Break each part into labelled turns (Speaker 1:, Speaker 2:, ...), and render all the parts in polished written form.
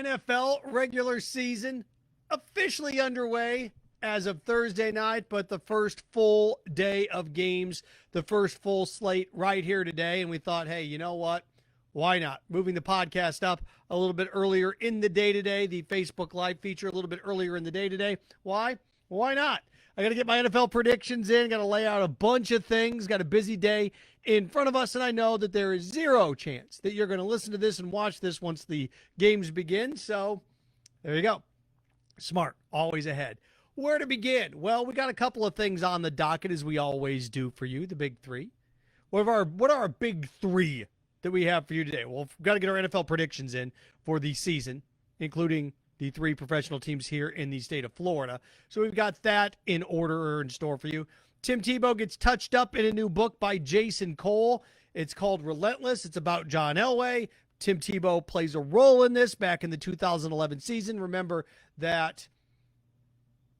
Speaker 1: NFL regular season officially underway as of Thursday night, but the first full day of games, the first full slate right here today. And we thought, hey, you know what? Why not? Moving the podcast up a little bit earlier in the day today, the Facebook Live feature a little bit earlier in the day today. Why? Why not? I got to get my NFL predictions in, got to lay out a bunch of things, got a busy day in front of us, and I know that there is zero chance that you're going to listen to this and watch this once the games begin. So there you go. Smart, always ahead. Where to begin? Well, we got a couple of things on the docket, as we always do for you, the big three. What are our big three that we have for you today? Well, we've got to get our NFL predictions in for the season, including the three professional teams here in the state of Florida. So we've got that in order or in store for you. Tim Tebow gets touched up in a new book by Jason Cole. It's called Relentless. It's about John Elway. Tim Tebow plays a role in this back in the 2011 season. Remember that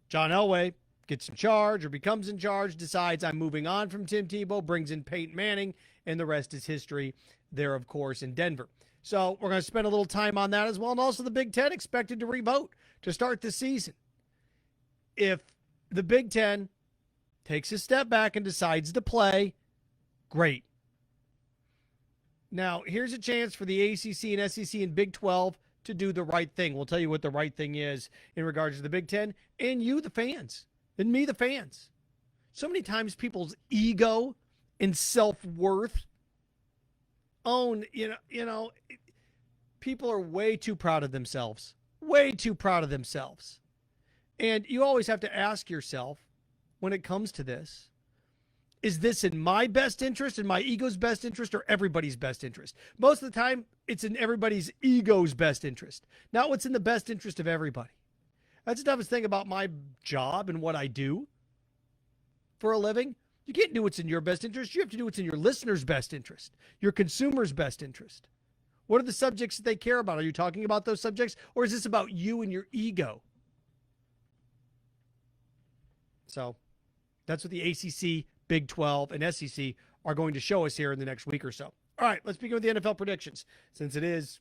Speaker 1: John Elway gets in charge or becomes in charge, decides I'm moving on from Tim Tebow, brings in Peyton Manning, and the rest is history there, of course, in Denver. So we're going to spend a little time on that as well. And also the Big Ten expected to revote to start the season. If the Big Ten takes a step back and decides to play, great. Now, here's a chance for the ACC and SEC and Big 12 to do the right thing. We'll tell you what the right thing is in regards to the Big Ten and you, the fans, and me, the fans. So many times people's ego and self-worth people are way too proud of themselves. Way too proud of themselves. And you always have to ask yourself when it comes to this, is this in my best interest, in my ego's best interest, or everybody's best interest? Most of the time, it's in everybody's ego's best interest, not what's in the best interest of everybody. That's the toughest thing about my job and what I do for a living. You can't do what's in your best interest. You have to do what's in your listener's best interest, your consumer's best interest. What are the subjects that they care about? Are you talking about those subjects, or is this about you and your ego? So that's what the ACC, Big 12, and SEC are going to show us here in the next week or so. All right, let's begin with the NFL predictions, since it is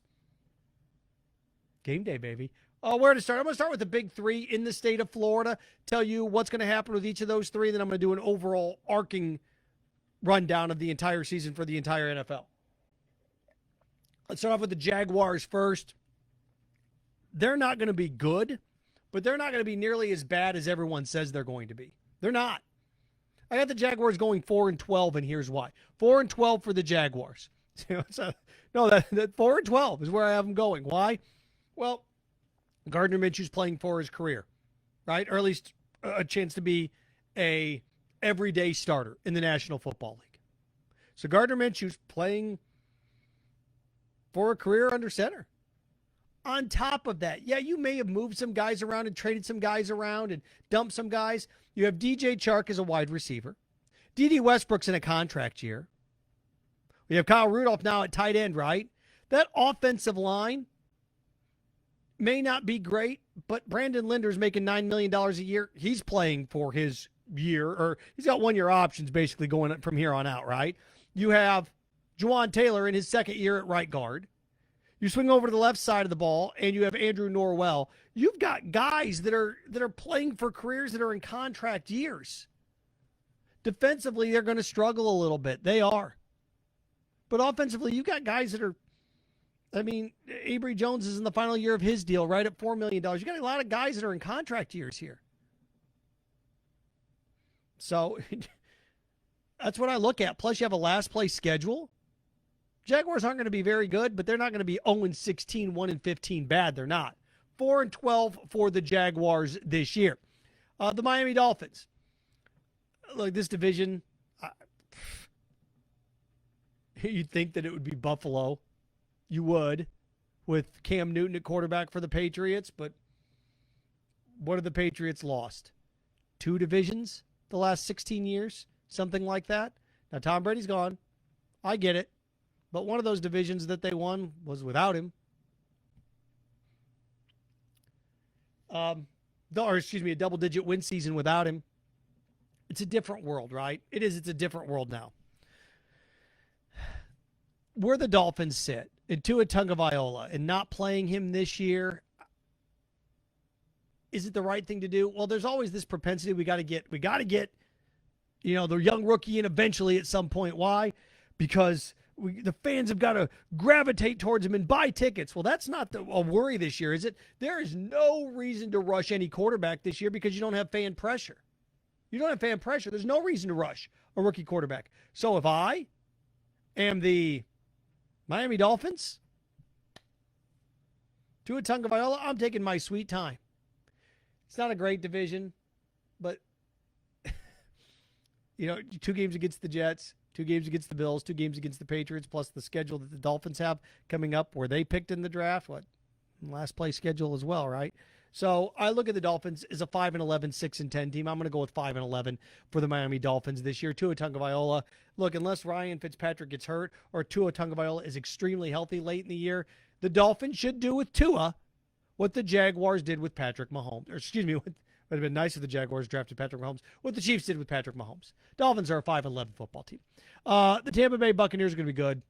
Speaker 1: game day, baby. Where to start? I'm going to start with the big three in the state of Florida, tell you what's going to happen with each of those three, then I'm going to do an overall arcing rundown of the entire season for the entire NFL. Let's start off with the Jaguars first. They're not going to be good, but they're not going to be nearly as bad as everyone says they're going to be. They're not. I got the Jaguars going 4-12, and here's why. 4-12 for the Jaguars. That 4-12 is where I have them going. Why? Well, Gardner Minshew's playing for his career, right? Or at least a chance to be a everyday starter in the National Football League. So Gardner Minshew's playing for a career under center. On top of that, yeah, you may have moved some guys around and traded some guys around and dumped some guys. You have DJ Chark as a wide receiver. D.D. Westbrook's in a contract year. We have Kyle Rudolph now at tight end, right? That offensive line may not be great, but Brandon Linder's making $9 million a year. He's playing for his year, or he's got 1 year options basically going from here on out, right? You have Juwan Taylor in his second year at right guard. You swing over to the left side of the ball, and you have Andrew Norwell. You've got guys that are playing for careers that are in contract years. Defensively, they're going to struggle a little bit. They are. But offensively, you've got guys that are, Avery Jones is in the final year of his deal, right at $4 million. You got a lot of guys that are in contract years here. So that's what I look at. Plus, you have a last place schedule. Jaguars aren't going to be very good, but they're not going to be 0-16, 1-15 bad. They're not. 4-12 for the Jaguars this year. The Miami Dolphins. Look, this division, you'd think that it would be Buffalo. You would, with Cam Newton at quarterback for the Patriots, but what have the Patriots lost? 2 divisions the last 16 years? Something like that? Now, Tom Brady's gone. I get it. But one of those divisions that they won was without him. A double-digit win season without him. It's a different world, right? It is. It's a different world now. Where the Dolphins sit and Tua Tagovailoa and not playing him this year, is it the right thing to do? Well, there's always this propensity we got to get, the young rookie in eventually at some point. Why? Because the fans have got to gravitate towards him and buy tickets. Well, that's not a worry this year, is it? There is no reason to rush any quarterback this year because you don't have fan pressure. You don't have fan pressure. There's no reason to rush a rookie quarterback. So if I am the Miami Dolphins, Tua Tagovailoa, I'm taking my sweet time. It's not a great division, but, 2 games against the Jets, 2 games against the Bills, 2 games against the Patriots, plus the schedule that the Dolphins have coming up where they picked in the draft. Last place schedule as well, right? So I look at the Dolphins as a 5-11, 6-10 team. I'm going to go with 5-11 for the Miami Dolphins this year. Tua Tagovailoa, look, unless Ryan Fitzpatrick gets hurt or Tua Tagovailoa is extremely healthy late in the year, the Dolphins should do with Tua what the Jaguars did with Patrick Mahomes. Would have been nice if the Jaguars drafted Patrick Mahomes. What the Chiefs did with Patrick Mahomes. Dolphins are a 5-11 football team. The Tampa Bay Buccaneers are going to be good.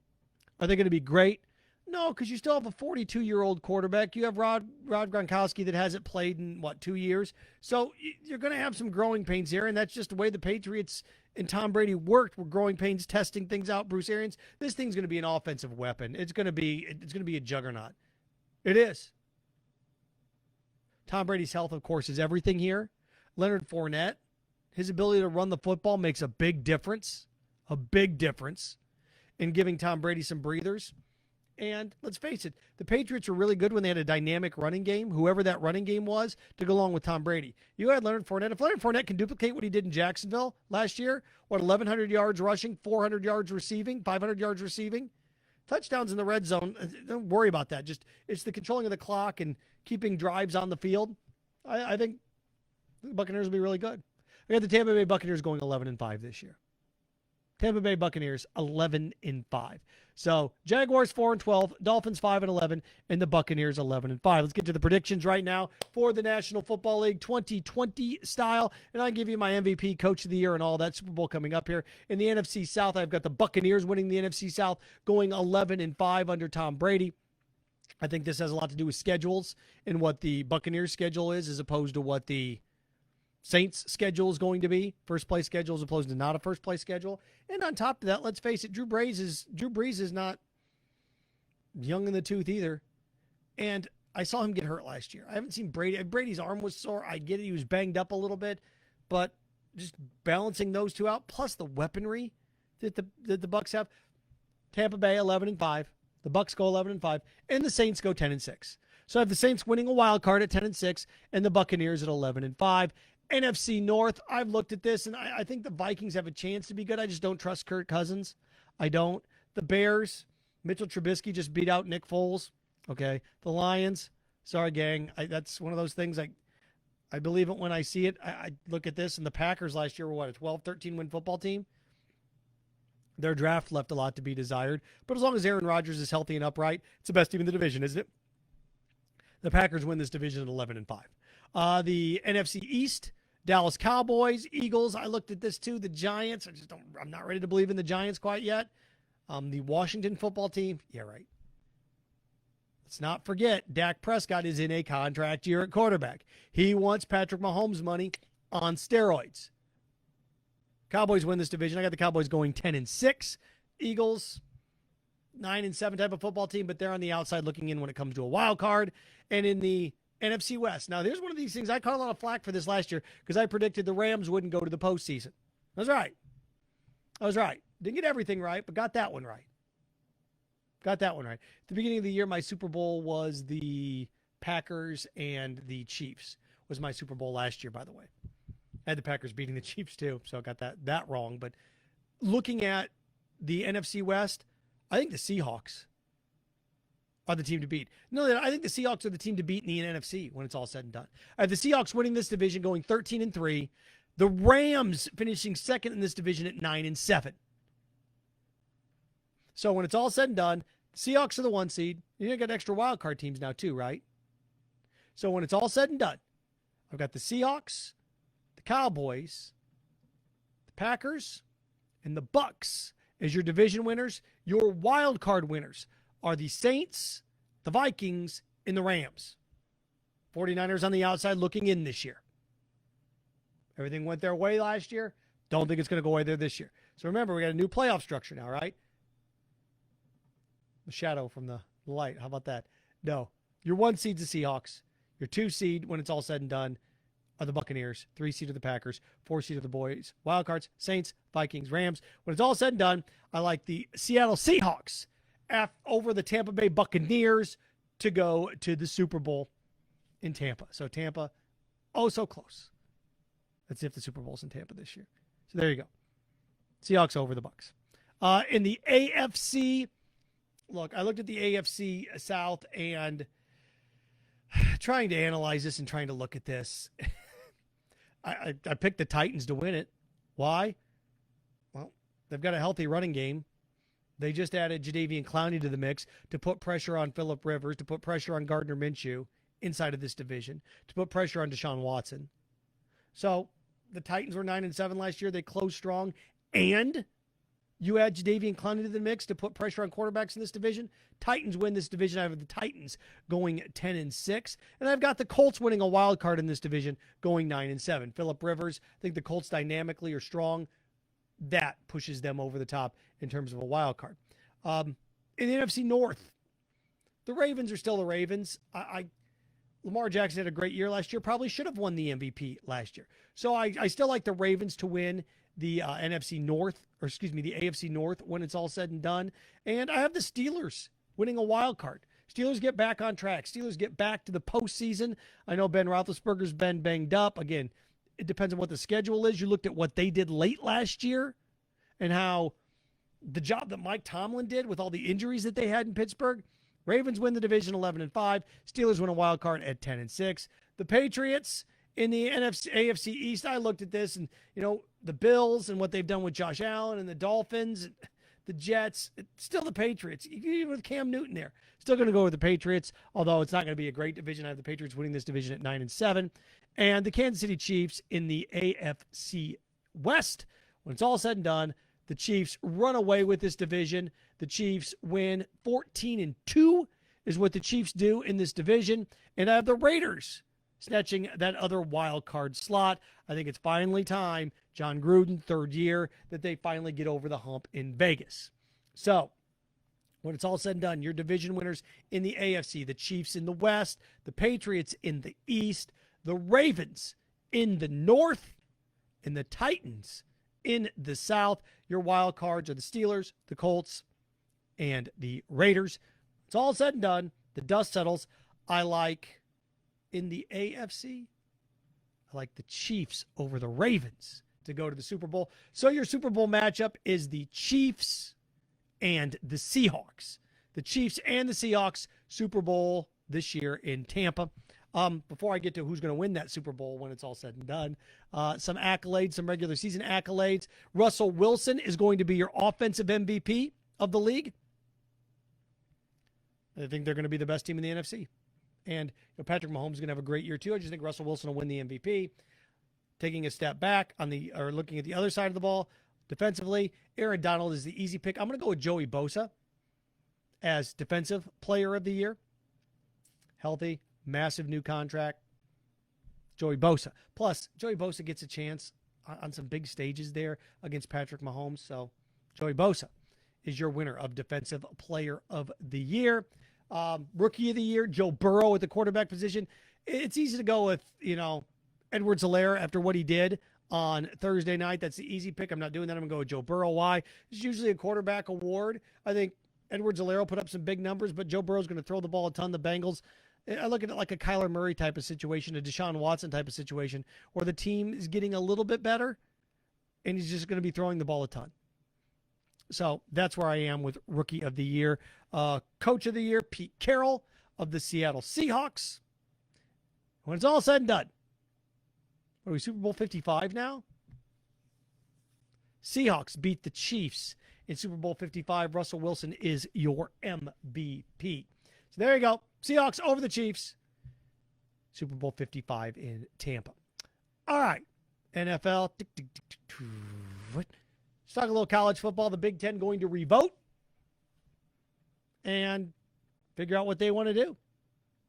Speaker 1: Are they going to be great? No, because you still have a 42-year-old quarterback. You have Rob Gronkowski that hasn't played in, 2 years? So you're going to have some growing pains here, and that's just the way the Patriots and Tom Brady worked with growing pains, testing things out. Bruce Arians, this thing's going to be an offensive weapon. It's going to be a juggernaut. It is. Tom Brady's health, of course, is everything here. Leonard Fournette, his ability to run the football makes a big difference in giving Tom Brady some breathers. And let's face it, the Patriots were really good when they had a dynamic running game, whoever that running game was, to go along with Tom Brady. You had Leonard Fournette. If Leonard Fournette can duplicate what he did in Jacksonville last year, 1,100 yards rushing, 400 yards receiving, 500 yards receiving, touchdowns in the red zone, don't worry about that. Just it's the controlling of the clock and keeping drives on the field. I think the Buccaneers will be really good. I got the Tampa Bay Buccaneers going 11-5 this year. Tampa Bay Buccaneers 11-5. So Jaguars 4-12, Dolphins 5-11, and the Buccaneers 11-5. Let's get to the predictions right now for the National Football League 2020 style, and I'll give you my MVP, Coach of the Year, and all that. Super Bowl coming up here. In the NFC South, I've got the Buccaneers winning the NFC South, going 11-5 under Tom Brady. I think this has a lot to do with schedules and what the Buccaneers schedule is as opposed to what the Saints schedule is going to be. First place schedule as opposed to not a first place schedule. And on top of that, let's face it, Drew Brees is not young in the tooth either. And I saw him get hurt last year. I haven't seen Brady. Brady's arm was sore. I get it. He was banged up a little bit, but just balancing those two out, plus the weaponry that the Bucs have. Tampa Bay 11-5. The Bucs go 11-5, and the Saints go 10-6. So I have the Saints winning a wild card at 10-6, and the Buccaneers at 11-5. NFC North, I've looked at this, and I think the Vikings have a chance to be good. I just don't trust Kirk Cousins. I don't. The Bears, Mitchell Trubisky just beat out Nick Foles. Okay. The Lions, sorry, gang. That's one of those things I believe it when I see it. I look at this, and the Packers last year were, a 12, 13-win football team? Their draft left a lot to be desired. But as long as Aaron Rodgers is healthy and upright, it's the best team in the division, isn't it? The Packers win this division at 11-5. The NFC East, Dallas Cowboys, Eagles. I looked at this too. The Giants. I'm not ready to believe in the Giants quite yet. The Washington football team. Yeah, right. Let's not forget, Dak Prescott is in a contract year at quarterback. He wants Patrick Mahomes money on steroids. Cowboys win this division. I got the Cowboys going 10-6. Eagles, 9-7 type of football team, but they're on the outside looking in when it comes to a wild card. And in the NFC West. Now, there's one of these things. I caught a lot of flack for this last year because I predicted the Rams wouldn't go to the postseason. I was right. Didn't get everything right, but got that one right. At the beginning of the year, my Super Bowl was the Packers and the Chiefs. Was my Super Bowl last year, by the way. I had the Packers beating the Chiefs too, so I got that wrong. But looking at the NFC West, I think the Seahawks are the team to beat. No, I think the Seahawks are the team to beat in the NFC when it's all said and done. I have the Seahawks winning this division, going 13-3. The Rams finishing second in this division at 9-7. So when it's all said and done, Seahawks are the 1 seed. You got extra wild card teams now too, right? So when it's all said and done, I've got the Seahawks, the Cowboys, the Packers, and the Bucks as your division winners. Your wild card winners are the Saints, the Vikings, and the Rams. 49ers on the outside looking in this year. Everything went their way last year. Don't think it's going to go away there this year. So remember, we got a new playoff structure now, right? The shadow from the light. How about that? No. Your 1 seed's the Seahawks. Your 2 seed, when it's all said and done, are the Buccaneers. 3 seed are the Packers. 4 seed are the boys. Wildcards, Saints, Vikings, Rams. When it's all said and done, I like the Seattle Seahawks over the Tampa Bay Buccaneers to go to the Super Bowl in Tampa. So Tampa, oh, so close. Let's see if the Super Bowl's in Tampa this year. So there you go. Seahawks over the Bucs. In the AFC, look, I looked at the AFC South and trying to analyze this and trying to look at this. I picked the Titans to win it. Why? Well, they've got a healthy running game. They just added Jadeveon Clowney to the mix to put pressure on Phillip Rivers, to put pressure on Gardner Minshew inside of this division, to put pressure on Deshaun Watson. So the Titans were 9-7 last year. They closed strong. And you add Jadeveon Clowney to the mix to put pressure on quarterbacks in this division. Titans win this division. I have the Titans going 10-6. And I've got the Colts winning a wild card in this division going 9-7. Phillip Rivers, I think the Colts dynamically are strong. That pushes them over the top in terms of a wild card. In the NFC North, the Ravens are still the Ravens. Lamar Jackson had a great year last year. Probably should have won the MVP last year. So I still like the Ravens to win the NFC North, or excuse me, the AFC North when it's all said and done. And I have the Steelers winning a wild card. Steelers get back on track. Steelers get back to the postseason. I know Ben Roethlisberger's been banged up. Again, it depends on what the schedule is. You looked at what they did late last year and how the job that Mike Tomlin did with all the injuries that they had in Pittsburgh. Ravens win the division 11-5. Steelers win a wild card at 10-6. The Patriots in the AFC East, I looked at this and, the Bills and what they've done with Josh Allen and the Dolphins, the Jets, still the Patriots. Even with Cam Newton there, still going to go with the Patriots, although it's not going to be a great division. I have the Patriots winning this division at 9-7. And the Kansas City Chiefs in the AFC West. When it's all said and done, the Chiefs run away with this division. The Chiefs win 14-2 is what the Chiefs do in this division. And I have the Raiders snatching that other wild card slot. I think it's finally time, John Gruden, 3rd year, that they finally get over the hump in Vegas. So when it's all said and done, your division winners in the AFC, the Chiefs in the West, the Patriots in the East, the Ravens in the North, and the Titans in the South. Your wild cards are the Steelers, the Colts, and the Raiders. It's all said and done. The dust settles. I like in the AFC, I like the Chiefs over the Ravens to go to the Super Bowl. So your Super Bowl matchup is the Chiefs and the Seahawks. The Chiefs and the Seahawks Super Bowl this year in Tampa. Before I get to who's going to win that Super Bowl when it's all said and done, some accolades, some regular season accolades. Russell Wilson is going to be your offensive MVP of the league. I think they're going to be the best team in the NFC. And Patrick Mahomes is going to have a great year too. I just think Russell Wilson will win the MVP. Taking a step back or looking at the other side of the ball, defensively, Aaron Donald is the easy pick. I'm going to go with Joey Bosa as defensive player of the year. Healthy, massive new contract. Joey Bosa. Plus, Joey Bosa gets a chance on some big stages there against Patrick Mahomes. So, Joey Bosa is your winner of defensive player of the year. Rookie of the year, Joe Burrow at the quarterback position. It's easy to go with, Edwards-Helaire after what he did on Thursday night. That's the easy pick. I'm not doing that. I'm going to go with Joe Burrow. Why? It's usually a quarterback award. I think Edwards-Helaire will put up some big numbers, but Joe Burrow's going to throw the ball a ton. The Bengals, I look at it like a Kyler Murray type of situation, a Deshaun Watson type of situation, where the team is getting a little bit better, and he's just going to be throwing the ball a ton. So that's where I am with Rookie of the Year. Coach of the Year, Pete Carroll of the Seattle Seahawks. When it's all said and done, are we Super Bowl 55 now? Seahawks beat the Chiefs in Super Bowl 55. Russell Wilson is your MVP. So there you go. Seahawks over the Chiefs. Super Bowl 55 in Tampa. All right. NFL. Let's talk a little college football. The Big Ten going to revote. and figure out what they want to do.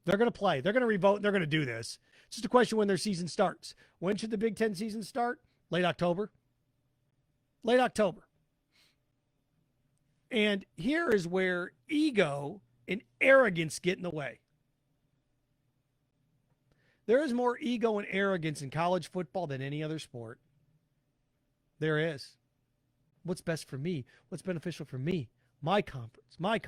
Speaker 1: They're going to play. They're going to revote. They're going to do this. It's just a question when their season starts. When should the Big Ten season start? Late October. Late October. And here is where ego and arrogance get in the way. There is more ego and arrogance in college football than any other sport. There is. What's best for me? What's beneficial for me? My conference. Me.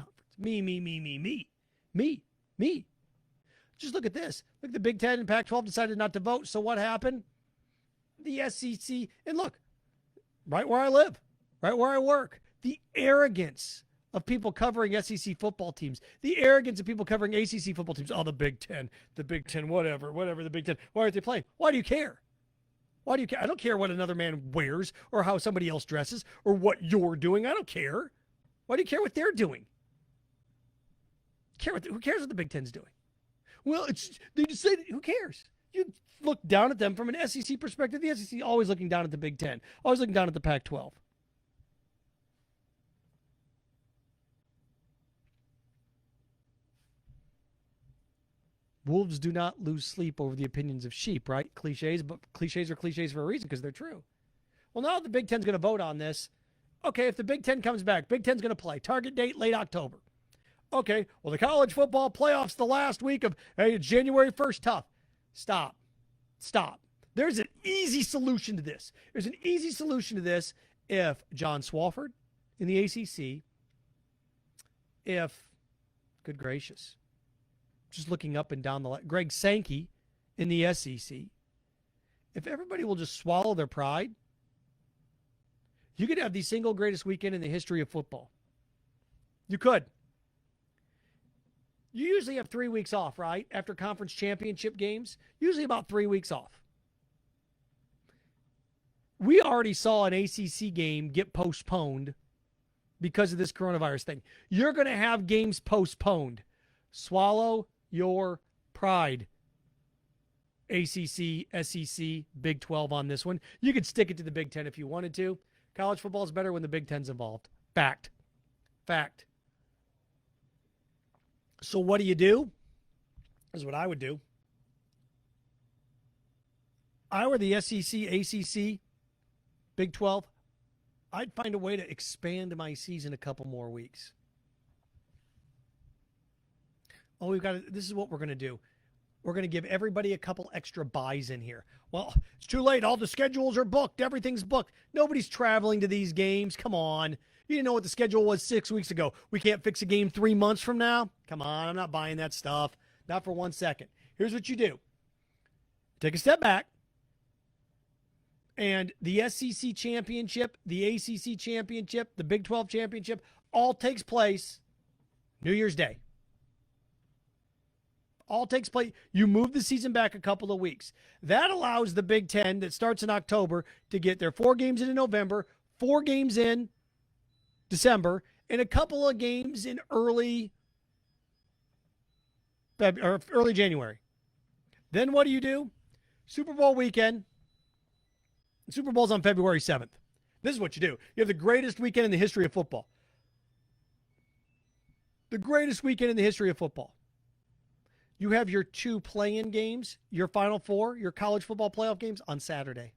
Speaker 1: Just look at this. Look, the Big Ten and Pac-12 decided not to vote. So what happened? The SEC, and look, right where I live, right where I work, the arrogance of people covering SEC football teams, the arrogance of people covering ACC football teams. Oh, the Big Ten, whatever, the Big Ten. Why aren't they playing? Why do you care? Why do you care? I don't care what another man wears or how somebody else dresses or what you're doing. I don't care. Why do you care what they're doing? Who cares what the Big Ten's doing? Well, they just say, who cares? You look down at them from an SEC perspective. The SEC always looking down at the Big Ten, always looking down at the Pac-12. Wolves do not lose sleep over the opinions of sheep, right? Cliches, but cliches are cliches for a reason because they're true. Well, now the Big Ten's going to vote on this. Okay, if the Big Ten comes back, Big Ten's going to play. Target date, late October. Okay, well, the college football playoffs the last week of January 1st, tough. Stop. There's an easy solution to this. There's an easy solution to this if John Swofford in the ACC, good gracious, just looking up and down the line, Greg Sankey in the SEC, if everybody will just swallow their pride, you could have the single greatest weekend in the history of football. You could. You usually have 3 weeks off, right? After conference championship games, usually about 3 weeks off. We already saw an ACC game get postponed because of this coronavirus thing. You're going to have games postponed. Swallow your pride. ACC, SEC, Big 12 on this one. You could stick it to the Big 10 if you wanted to. College football is better when the Big 10's involved. Fact. So what do you do? This is what I would do. I were the SEC, ACC, Big 12, I'd find a way to expand my season a couple more weeks. Oh, this is what we're going to do. We're going to give everybody a couple extra buys in here. Well, it's too late. All the schedules are booked. Everything's booked. Nobody's traveling to these games. Come on. You didn't know what the schedule was 6 weeks ago. We can't fix a game 3 months from now? Come on. I'm not buying that stuff. Not for 1 second. Here's what you do. Take a step back. And the SEC championship, the ACC championship, the Big 12 championship, all takes place New Year's Day. All takes place. You move the season back a couple of weeks. That allows the Big Ten that starts in October to get their 4 games in November, 4 games in December, and a couple of games in early January. Then what do? Super Bowl weekend. Super Bowl's on February 7th. This is what you do. You have the greatest weekend in the history of football. The greatest weekend in the history of football. You have your 2 play-in games, your Final Four, your college football playoff games on Saturday.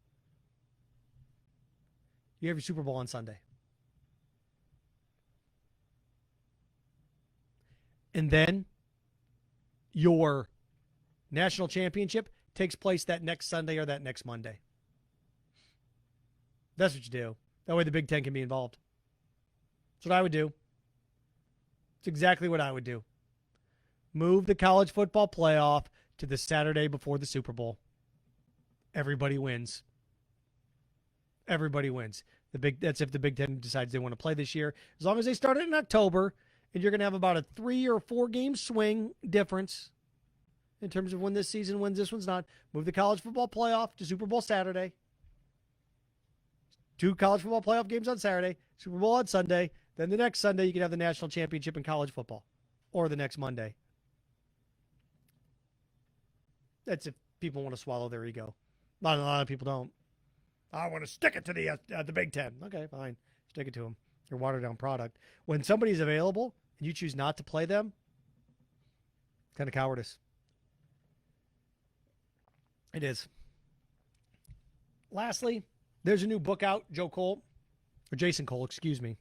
Speaker 1: You have your Super Bowl on Sunday. And then your national championship takes place that next Sunday or that next Monday. That's what you do. That way the Big Ten can be involved. That's what I would do. It's exactly what I would do. Move the college football playoff to the Saturday before the Super Bowl. Everybody wins. Everybody wins. That's if the Big Ten decides they want to play this year. As long as they start it in October, and you're going to have about a 3 or 4 game swing difference in terms of when this season wins, this one's not. Move the college football playoff to Super Bowl Saturday. 2 college football playoff games on Saturday, Super Bowl on Sunday. Then the next Sunday, you can have the national championship in college football, or the next Monday. That's if people want to swallow their ego. A lot of people don't. I want to stick it to the Big Ten. Okay, fine. Stick it to them. Your watered down product. When somebody's available, and you choose not to play them, kind of cowardice. It is. Lastly, there's a new book out, Jason Cole, excuse me.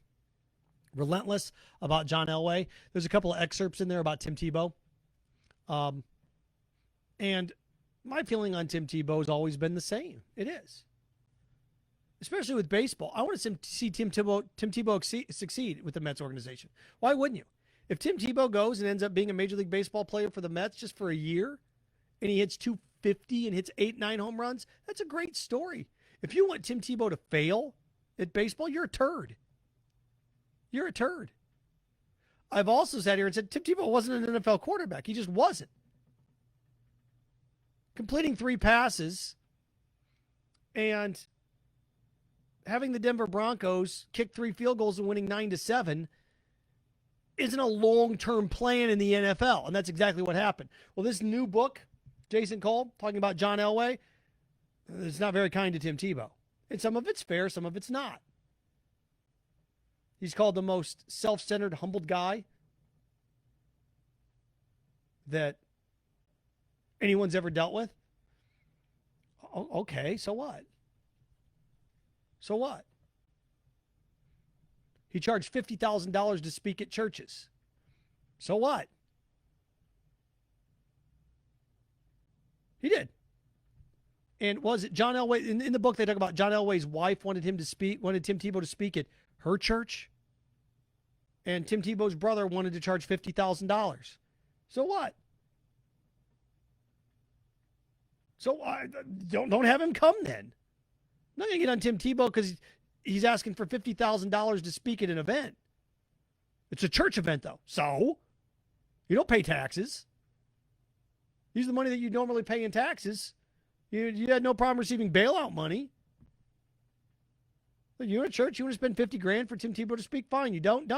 Speaker 1: Relentless, about John Elway. There's a couple of excerpts in there about Tim Tebow. And my feeling on Tim Tebow has always been the same. It is. Especially with baseball. I want to see Tim Tebow succeed with the Mets organization. Why wouldn't you? If Tim Tebow goes and ends up being a Major League Baseball player for the Mets just for a year, and he hits 250 and hits 8-9 home runs, that's a great story. If you want Tim Tebow to fail at baseball, you're a turd. You're a turd. I've also sat here and said Tim Tebow wasn't an NFL quarterback. He just wasn't. Completing 3 passes and having the Denver Broncos kick 3 field goals and winning 9-7 isn't a long-term plan in the NFL, and that's exactly what happened. Well, this new book, Jason Cole, talking about John Elway, it's not very kind to Tim Tebow. And some of it's fair, some of it's not. He's called the most self-centered, humbled guy that anyone's ever dealt with. Okay, so what? So what? He charged $50,000 to speak at churches. So what? He did. And was it John Elway? In the book, they talk about John Elway's wife wanted Tim Tebow to speak at her church. And Tim Tebow's brother wanted to charge $50,000. So what? So don't have him come then. I'm not going to get on Tim Tebow because he's asking for $50,000 to speak at an event. It's a church event, though. So you don't pay taxes. Use the money that you normally pay in taxes. You had no problem receiving bailout money. You're in a church, you want to spend $50,000 for Tim Tebow to speak? Fine. You don't.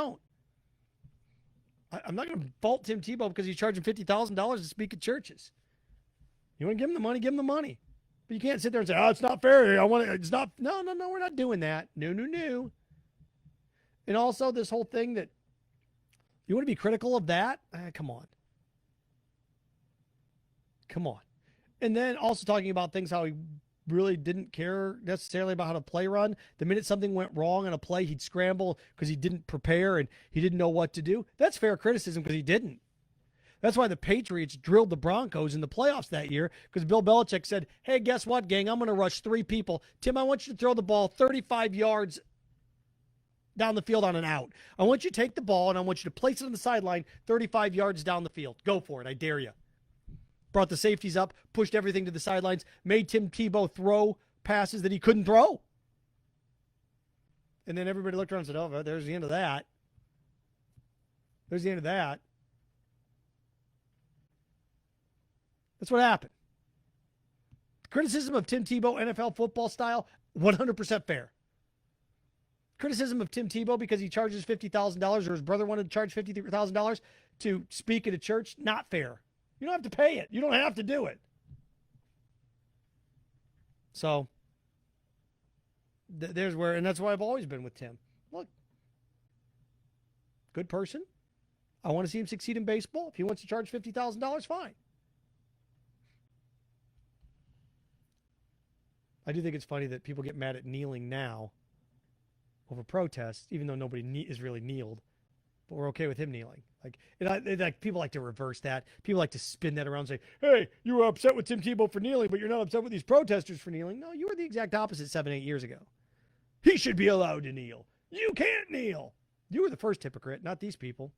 Speaker 1: I'm not going to fault Tim Tebow because he's charging $50,000 to speak at churches. You want to give him the money, give him the money. But you can't sit there and say, "Oh, it's not fair. It's not." No, we're not doing that. No. And also this whole thing that you want to be critical of that? Come on. And then also talking about things how he really didn't care necessarily about how to play run. The minute something went wrong on a play, he'd scramble because he didn't prepare and he didn't know what to do. That's fair criticism because he didn't. That's why the Patriots drilled the Broncos in the playoffs that year, because Bill Belichick said, "Hey, guess what, gang? I'm going to rush 3 people. Tim, I want you to throw the ball 35 yards down the field on an out. I want you to take the ball, and I want you to place it on the sideline 35 yards down the field. Go for it. I dare you." Brought the safeties up, pushed everything to the sidelines, made Tim Tebow throw passes that he couldn't throw. And then everybody looked around and said, "Oh, there's the end of that. There's the end of that." That's what happened. Criticism of Tim Tebow, NFL football style, 100% fair. Criticism of Tim Tebow because he charges $50,000 or his brother wanted to charge $50,000 to speak at a church, not fair. You don't have to pay it. You don't have to do it. So, there's where, and that's why I've always been with Tim. Look, good person. I want to see him succeed in baseball. If he wants to charge $50,000, fine. I do think it's funny that people get mad at kneeling now over protests, even though nobody is really kneeled. But we're okay with him kneeling. Like people like to reverse that. People like to spin that around and say, "Hey, you were upset with Tim Tebow for kneeling, but you're not upset with these protesters for kneeling." No, you were the exact opposite 7-8 years ago. He should be allowed to kneel. You can't kneel. You were the first hypocrite, not these people.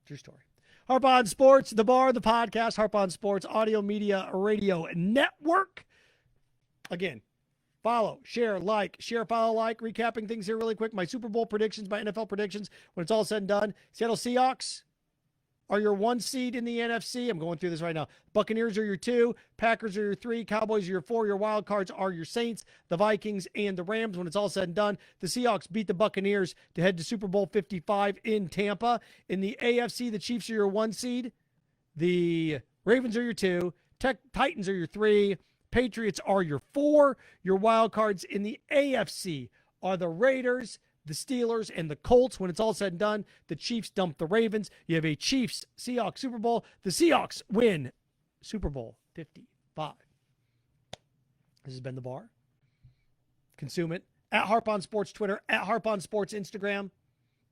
Speaker 1: True story. Harp on Sports, The Bar, the podcast, Harp on Sports, Audio Media Radio Network. Again, follow, share, follow, like. Recapping things here really quick. My Super Bowl predictions, my NFL predictions, when it's all said and done. Seattle Seahawks are your 1 seed in the NFC. I'm going through this right now. Buccaneers are your 2. Packers are your 3. Cowboys are your 4. Your wild cards are your Saints, the Vikings, and the Rams. When it's all said and done, the Seahawks beat the Buccaneers to head to Super Bowl 55 in Tampa. In the AFC, the Chiefs are your 1 seed. The Ravens are your 2. Titans are your 3. Patriots are your 4. Your wild cards in the AFC are the Raiders, the Steelers and the Colts. When it's all said and done, the Chiefs dump the Ravens. You have a Chiefs-Seahawks Super Bowl. The Seahawks win Super Bowl 55. This has been The Bar. Consume it at Harp on Sports Twitter, at Harp on Sports Instagram,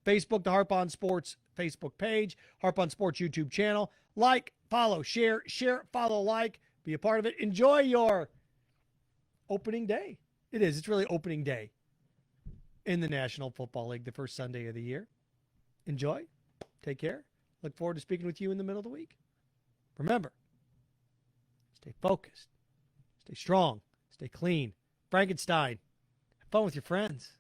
Speaker 1: Facebook, the Harp on Sports Facebook page, Harp on Sports YouTube channel. Like, follow, share, follow, like, be a part of it. Enjoy your opening day. It is. It's really opening day in the National Football League, the first Sunday of the year. Enjoy. Take care. Look forward to speaking with you in the middle of the week. Remember, stay focused, stay strong, stay clean. Frankenstein. Have fun with your friends.